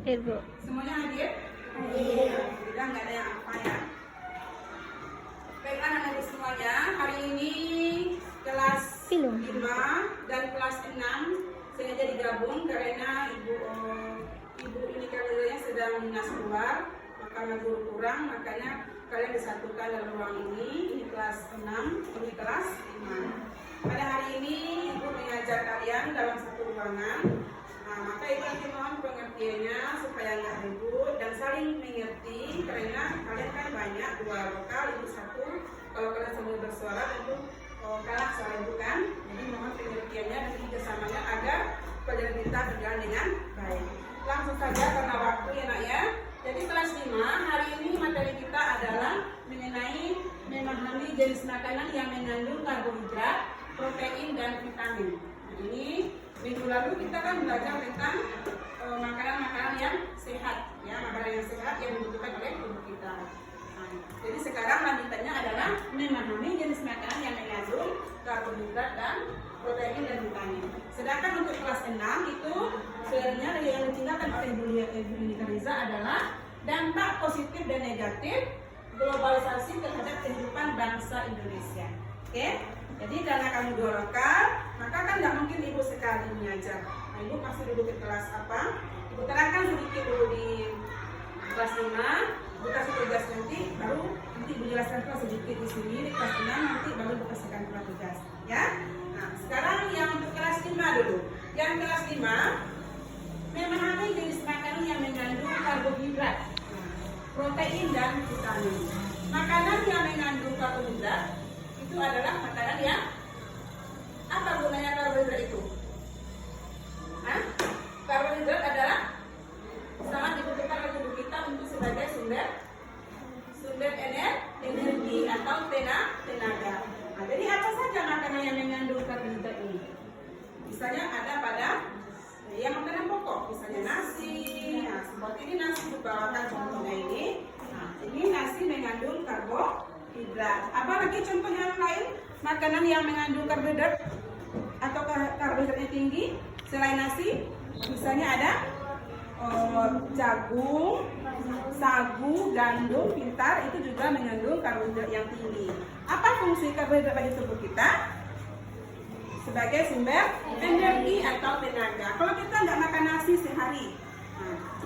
Hadir, Bu. Semuanya hadir? Hadir. Sudah nggak ada yang apa ya? Baik anak-anak semuanya, hari ini kelas 5 dan kelas 6 sengaja digabung karena ibu ini kerjanya sedang dinas luar, makanya guru kurang, makanya kalian disatukan dalam ruang ini kelas 6, ini kelas 5. Pada hari ini ibu mengajar kalian dalam satu ruangan. Maka ibu nanti mohon pengertiannya supaya nggak ribut dan saling mengerti karena kalian kan banyak, dua lokal, ibu satu. Kalau kalian semua bersuara tentu kalah suara ibu kan. Jadi mohon pengertiannya dan kerjasamanya agar pelajaran kita berjalan dengan baik. Langsung saja karena waktu ya nak ya. Jadi kelas 5 hari ini materi kita adalah mengenai memahami jenis makanan yang mengandung karbohidrat, protein dan vitamin. Ini minggu lalu kita kan belajar tentang makanan-makanan yang sehat, ya, makanan yang sehat yang dibutuhkan oleh tubuh kita. Jadi sekarang lanjutannya adalah memahami jenis makanan yang mengandung karbohidrat dan protein dan vitamin. Sedangkan untuk kelas 6 itu sebenarnya yang ditinggalkan oleh Ibu Riza adalah dampak positif dan negatif globalisasi terhadap kehidupan bangsa Indonesia. Oke? Jadi karena kami dua lokal, maka kan nggak mungkin ibu sekali mengajar. Nah, ibu pasti duduk di kelas apa? Ibu terangkan sedikit dulu di kelas 5, ibu kasih tugas nanti, baru nanti ibu jelaskan kelas sedikit di sini di kelas 6, nanti baru ibu kasihkan kelas tugas, ya. Nah, sekarang yang untuk kelas 5 dulu. Yang kelas 5 memahami jenis makanan yang mengandung karbohidrat, protein dan vitamin. Makanan yang mengandung karbohidrat itu adalah makanan yang apa gunanya karbohidrat itu? Karbohidrat adalah sangat dibutuhkan oleh tubuh kita untuk sebagai sumber energi atau tenaga. Nah, jadi apa saja makanan yang mengandung karbohidrat ini? Misalnya ada pada yang makanan pokok, misalnya nasi. Nah, seperti ini nasi dibawakan contohnya ini. Nah, ini nasi mengandung karbohidrat. Apa lagi contoh yang lain makanan yang mengandung karbohidrat atau karbohidratnya tinggi selain nasi? Misalnya ada jagung, sagu, gandum, pintar, itu juga mengandung karbohidrat yang tinggi. Apa fungsi karbohidrat bagi tubuh kita? Sebagai sumber energi atau tenaga. Kalau kita nggak makan nasi sehari,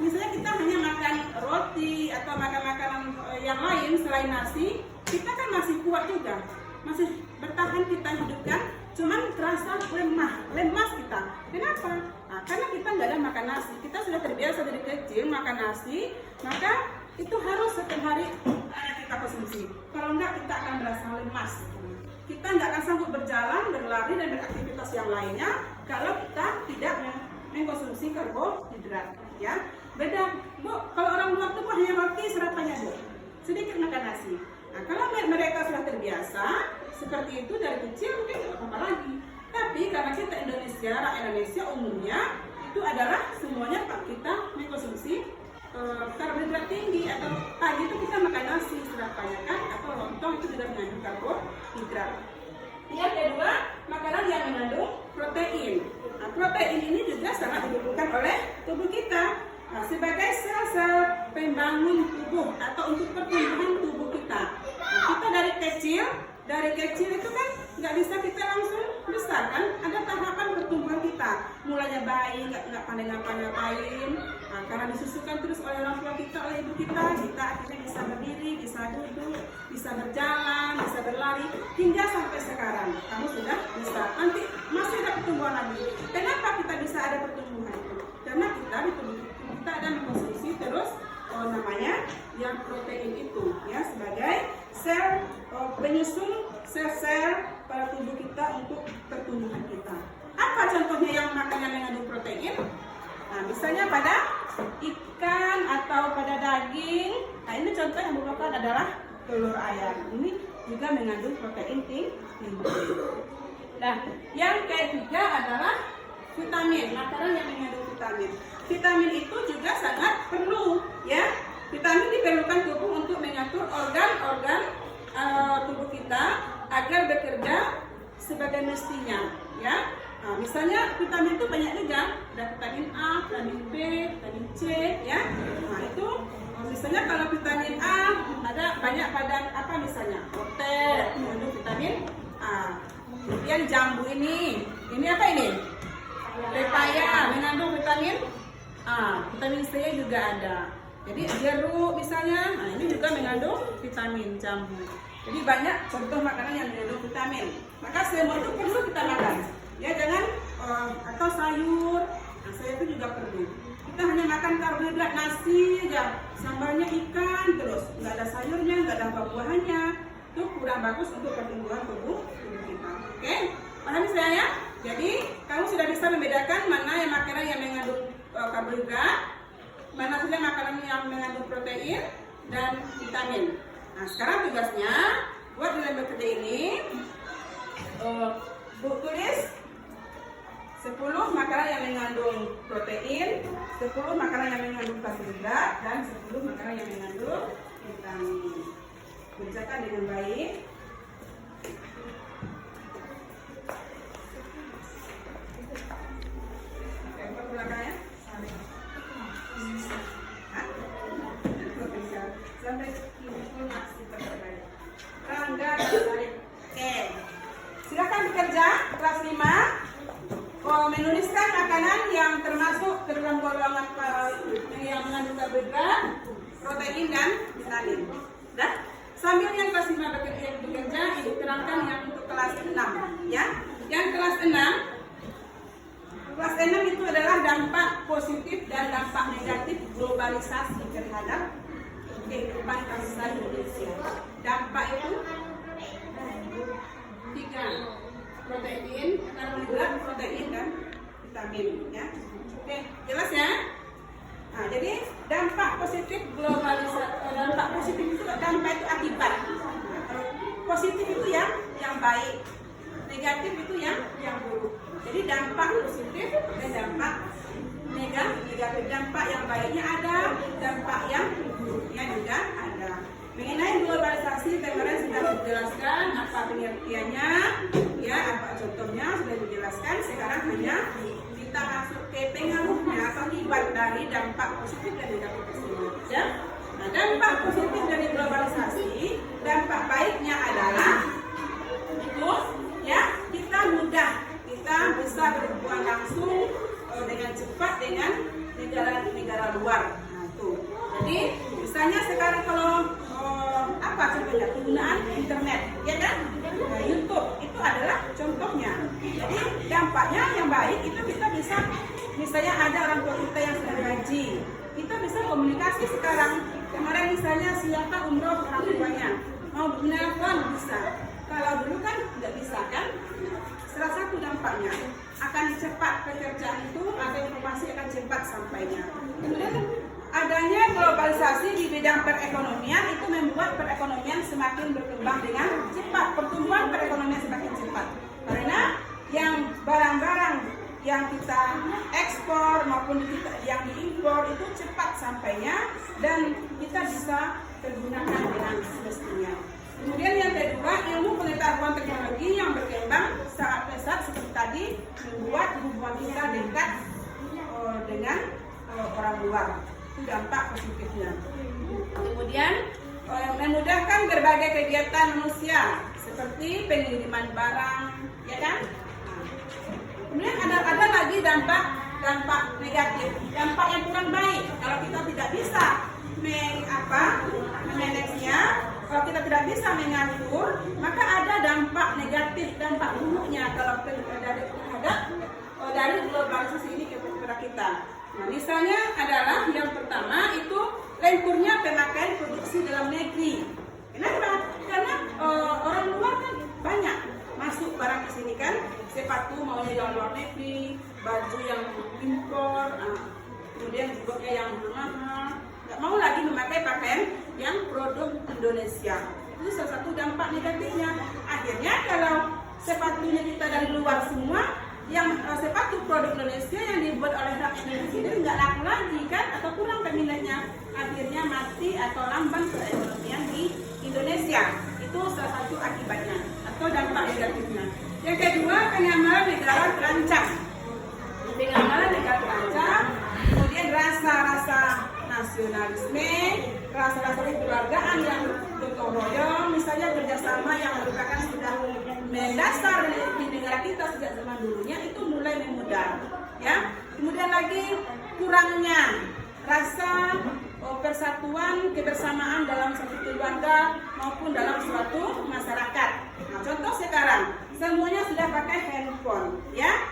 misalnya kita hanya makan roti atau makan makanan yang lain selain nasi, kita kan masih kuat juga, masih bertahan kita hidupkan, cuman terasa lemas kita. Kenapa? Nah, karena kita nggak ada makan nasi. Kita sudah terbiasa dari kecil makan nasi, maka itu harus setiap hari kita konsumsi. Kalau enggak kita akan merasa lemas. Kita nggak akan sanggup berjalan, berlari dan beraktivitas yang lainnya kalau kita tidak mengkonsumsi karbohidrat. Ya, beda, Bu. Kalau orang luar tuh hanya roti sarapannya, Bu. Sedikit makan nasi. Nah, kalau mereka sudah terbiasa seperti itu dari kecil mungkin nggak apa-apa lagi. Tapi karena kita Indonesia, rakyat Indonesia umumnya itu adalah semuanya kita mengkonsumsi karbohidrat tinggi, atau pagi itu kita makan nasi sarapannya kan, atau lontong itu juga mengandung karbohidrat. Yang kedua, makanan yang mengandung protein. Nah, protein ini juga sangat dibutuhkan oleh tubuh kita. Nah, sebagai sel-sel pembangun tubuh atau untuk pertumbuhan tubuh kita. Nah, kita dari kecil itu kan nggak bisa kita langsung besar kan, ada tahapan pertumbuhan kita. Mulanya bayi nggak pandai ngapa-ngapain. Nah, karena disusukan terus oleh orang tua kita, oleh ibu kita akhirnya bisa berdiri, bisa duduk, bisa berjalan, bisa berlari, hingga sampai sekarang kamu sudah bisa. Nanti masih ada pertumbuhan lagi. Kenapa kita bisa ada pertumbuhan itu? Karena kita di tubuh kita ada mengkonsumsi terus namanya yang protein itu, ya, sebagai sel penyusun sel-sel pada tubuh kita untuk pertumbuhan kita. Apa contohnya yang makanan mengandung protein? Nah, misalnya pada ikan atau pada daging. Nah, ini contoh yang merupakan adalah telur ayam. Ini juga mengandung protein tinggi. Nah, yang ketiga adalah vitamin, makanan yang mengandung vitamin. Vitamin itu juga sangat perlu, ya. Vitamin diperlukan tubuh untuk mengatur organ-organ tubuh kita agar bekerja sebagai mestinya, ya. Nah, misalnya vitamin itu banyak juga, ada vitamin A, vitamin B, vitamin C, ya. Nah itu misalnya kalau vitamin A ada banyak pada apa misalnya hotel mengandung vitamin A. Kemudian jambu ini apa ini? Pepaya mengandung vitamin A. Vitamin C juga ada. Jadi jeruk misalnya, nah ini juga mengandung vitamin jambu. Jadi banyak contoh makanan yang mengandung vitamin. Maka semua itu perlu kita makan. Ya jangan atau sayur, nah, sayur itu juga perlu. Kita hanya makan karbohidrat nasi aja, sambalnya ikan terus, nggak ada sayurnya, nggak ada buah-buahannya, itu kurang bagus untuk pertumbuhan tubuh kita. Oke, pahami saya ya? Jadi kamu sudah bisa membedakan mana yang makanan yang mengandung karbohidrat, mana saja makanan yang mengandung protein dan vitamin. Nah sekarang tugasnya buat dalam bekerja ini, tulis 10 makanan yang mengandung protein, 10 makanan yang mengandung karbohidrat, dan 10 makanan yang mengandung vitamin. Kerjakan dengan baik. Oke, buat belakangnya. Sampai ini masih terbaik. Rangga dan Sarip. Oke. Silakan bekerja kelas 5. Menuliskan makanan yang termasuk ke dalam golongan yang mengandung karbohidrat, protein dan vitamin. Dan sambil yang kelas 5 bekerja, ibu terangkan yang untuk kelas 6 ya. Yang kelas 6 itu adalah dampak positif dan dampak negatif globalisasi terhadap kehidupan bangsa Indonesia. Dampak itu 3. Protein, karbohidrat, protein dan vitamin ya. Oke, jelas ya? Nah, jadi dampak positif globalisasi, dampak positif itu dampak itu akibat. Nah, positif itu yang baik, negatif itu yang buruk. Jadi dampak positif dan dampak negatif. Dampak yang baiknya ada, dampak yang buruknya juga ada. Mengenai globalisasi kemarin sudah dijelaskan apa pengertiannya, ya apa contohnya sudah dijelaskan. Sekarang hanya kita masuk ke pengaruhnya atau akibat dari dampak positif dan negatif tersebut. Ya, nah dampak positif dari globalisasi, dampak baiknya adalah itu, ya kita bisa berhubungan langsung dengan cepat dengan negara luar. Nah itu. Jadi misalnya sekarang kalau apa contohnya penggunaan internet, ya kan? Nah, YouTube itu adalah contohnya. Jadi dampaknya yang baik itu kita bisa, misalnya ada orang tua kita yang sedang haji, kita bisa komunikasi sekarang. Kemarin misalnya siapa umroh orang tuanya, mau menelpon bisa. Kalau dulu kan tidak bisa kan? Salah satu dampaknya akan cepat pekerjaan itu atau informasi akan cepat sampainya. Kemudian adanya globalisasi di bidang perekonomian itu membuat perekonomian semakin berkembang dengan cepat, pertumbuhan perekonomian semakin cepat. Karena yang barang-barang yang kita ekspor maupun yang diimpor itu cepat sampainya dan kita bisa tergunakan dengan semestinya. Kemudian yang kedua, ilmu pengetahuan teknologi yang berkembang sangat pesat seperti tadi membuat hubungan kita dekat dengan orang luar. Itu dampak positifnya. Kemudian memudahkan berbagai kegiatan manusia seperti pengiriman barang, ya kan? Kemudian ada lagi dampak negatif, dampak yang kurang baik. Kalau kita tidak bisa memanagenya, kalau kita tidak bisa mengatur, maka ada dampak negatif, dampak buruknya kalau terhadap dari globalisasi ini kepada kita. Nah, misalnya adalah yang pertama itu lenturnya pemakaian produksi dalam negeri. Kenapa? Karena orang luar kan banyak masuk barang ke sini kan, sepatu maunya yang luar negeri, baju yang impor, kemudian juga yang mahal, nggak mau lagi memakai pakaian yang produk Indonesia. Itu salah satu dampak negatifnya. Akhirnya kalau sepatunya kita dari luar semua, yang sepatu produk Indonesia yang dibuat oleh rakyat Indonesia itu nggak laku lagi kan, atau kurang peminatnya, akhirnya mati atau lamban perekonomian di Indonesia. Itu salah satu akibatnya atau dampak negatifnya. Yang kedua, penyamaran negara terancam. nasionalisme, rasa-rasa kekeluargaan yang gotong royong, misalnya kerjasama yang merupakan sudah mendasar di negara kita sejak zaman dulunya itu mulai memudar, ya. Kemudian lagi kurangnya rasa persatuan kebersamaan dalam satu keluarga maupun dalam suatu masyarakat. Nah, contoh sekarang semuanya sudah pakai handphone, ya.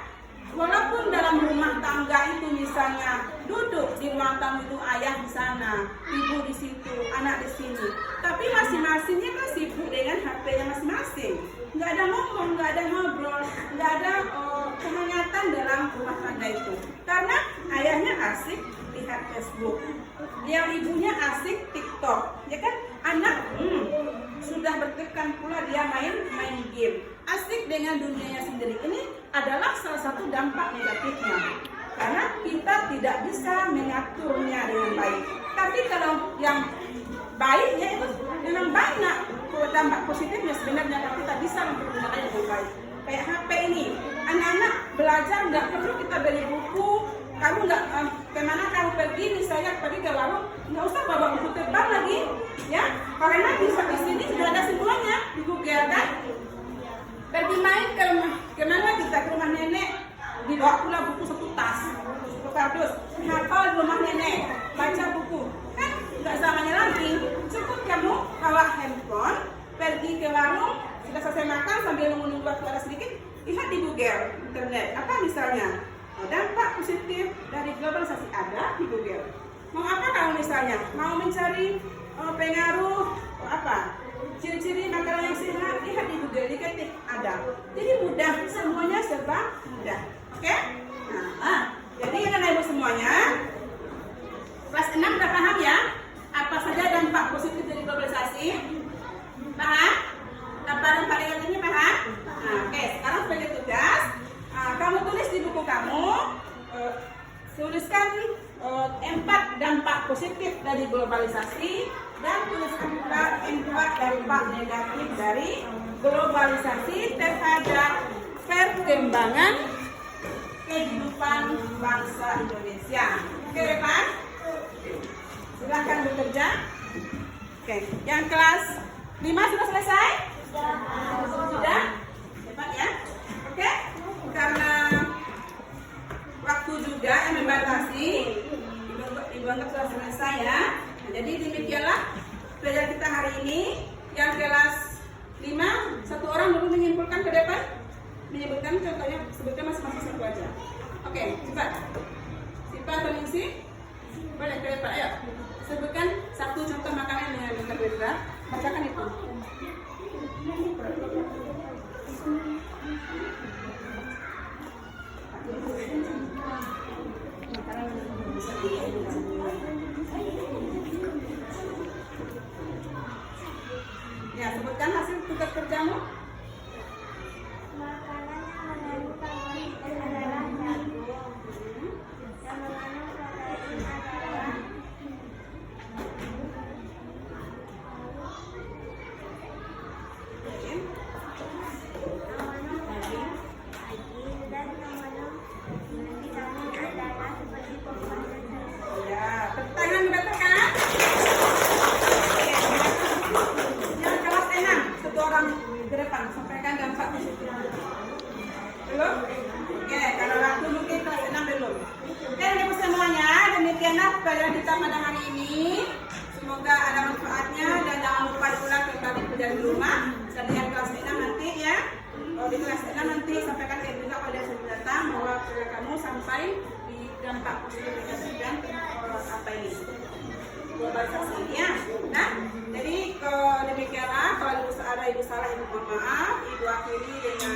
Walaupun dalam rumah tangga itu misalnya duduk di ruang tamu itu ayah di sana, ibu di situ, anak di sini, tapi masing-masingnya kan sibuk dengan HP-nya masing-masing. Nggak ada ngomong, nggak ada ngobrol, nggak ada kehangatan dalam rumah tangga itu. Karena ayahnya asik lihat Facebook, yang ibunya asik TikTok, ya kan? Anak sudah bertekan pula dia main game, asik dengan dunianya sendiri. Ini adalah salah satu dampak negatifnya, karena kita tidak bisa mengaturnya dengan baik. Tapi kalau yang baiknya itu memang banyak dampak positifnya sebenarnya, kalau kita bisa menggunakannya dengan baik. Kayak HP ini, anak-anak belajar nggak perlu kita beli buku. Kamu nggak kemana kamu pergi, misalnya pergi ke warung, nggak usah bawa buku tebal lagi, ya, karena di sini sudah ada semuanya di Google, kan? Pergi main ke rumah, kemana kita ke rumah nenek, dibawa pula buku satu tas, satu kardus, hafal di rumah nenek, baca buku, kan? Nggak zamannya lagi. Cukup kamu bawa handphone, pergi ke warung, sudah selesai makan sambil menunggu waktu ada sedikit, lihat di Google, internet, apa misalnya. Dampak positif dari globalisasi ada di Google. Mau apa kamu misalnya? Mau mencari pengaruh apa? Ciri-ciri makanan yang sehat, lihat di Google, diketik ada. Jadi mudah, semuanya serba mudah. Oke? Nah, jadi anak ibu semuanya, kelas 6 udah paham ya? Apa saja dampak positif dari globalisasi? Paham? Apa dampak negatifnya paham? Nah, oke, sekarang sebagai tugas, kamu tulis di buku kamu, tuliskan 4 dampak positif dari globalisasi dan tuliskan pula 4 dampak negatif dari globalisasi terhadap perkembangan kehidupan bangsa Indonesia. Oke, Repan? Silahkan bekerja. Oke, yang kelas 5 sudah selesai? Sudah? Cepat ya. Oke? Karena waktu juga yang membatasi, ibu anggap sudah selesai ya. Nah, jadi demikianlah pelajaran kita hari ini. Yang kelas 5, satu orang dulu menyimpulkan ke depan, menyebutkan contohnya, sebutkan masing-masing satu aja. Oke, cepat. Siapa atau Ningsi? Boleh ke depan, ayo. Sebutkan satu contoh makanan dengan berbeda. Bacakan itu. Ya, sebutkan hasil tugas kerjamu. Makanan yang mengandung karbohidrat adalah jagung. Yang mengandung protein adalah daging, dan yang mengandung vitamin adalah seperti pokok dan sayur. Ya, pertanyaan dibatakan. Yang kelas 6, satu orang ke depan, sampaikan dampak positif. Belum? Oke, kalau waktu mungkin kelas 6 belum. Oke, ibu semuanya, demikianlah pelajaran kita pada hari ini. Semoga ada manfaatnya dan jangan lupa diulang kembali pelajaran di rumah. Setelah kelas 6 nanti ya. Di kelas 6 nanti sampaikan ke juga pada sebelum datang bahwa kamu sampai di dampak positif dan apa ini globalisasi ini ya. Nah, jadi demikianlah, kalau ada ibu salah ibu mohon maaf, ibu akhiri dengan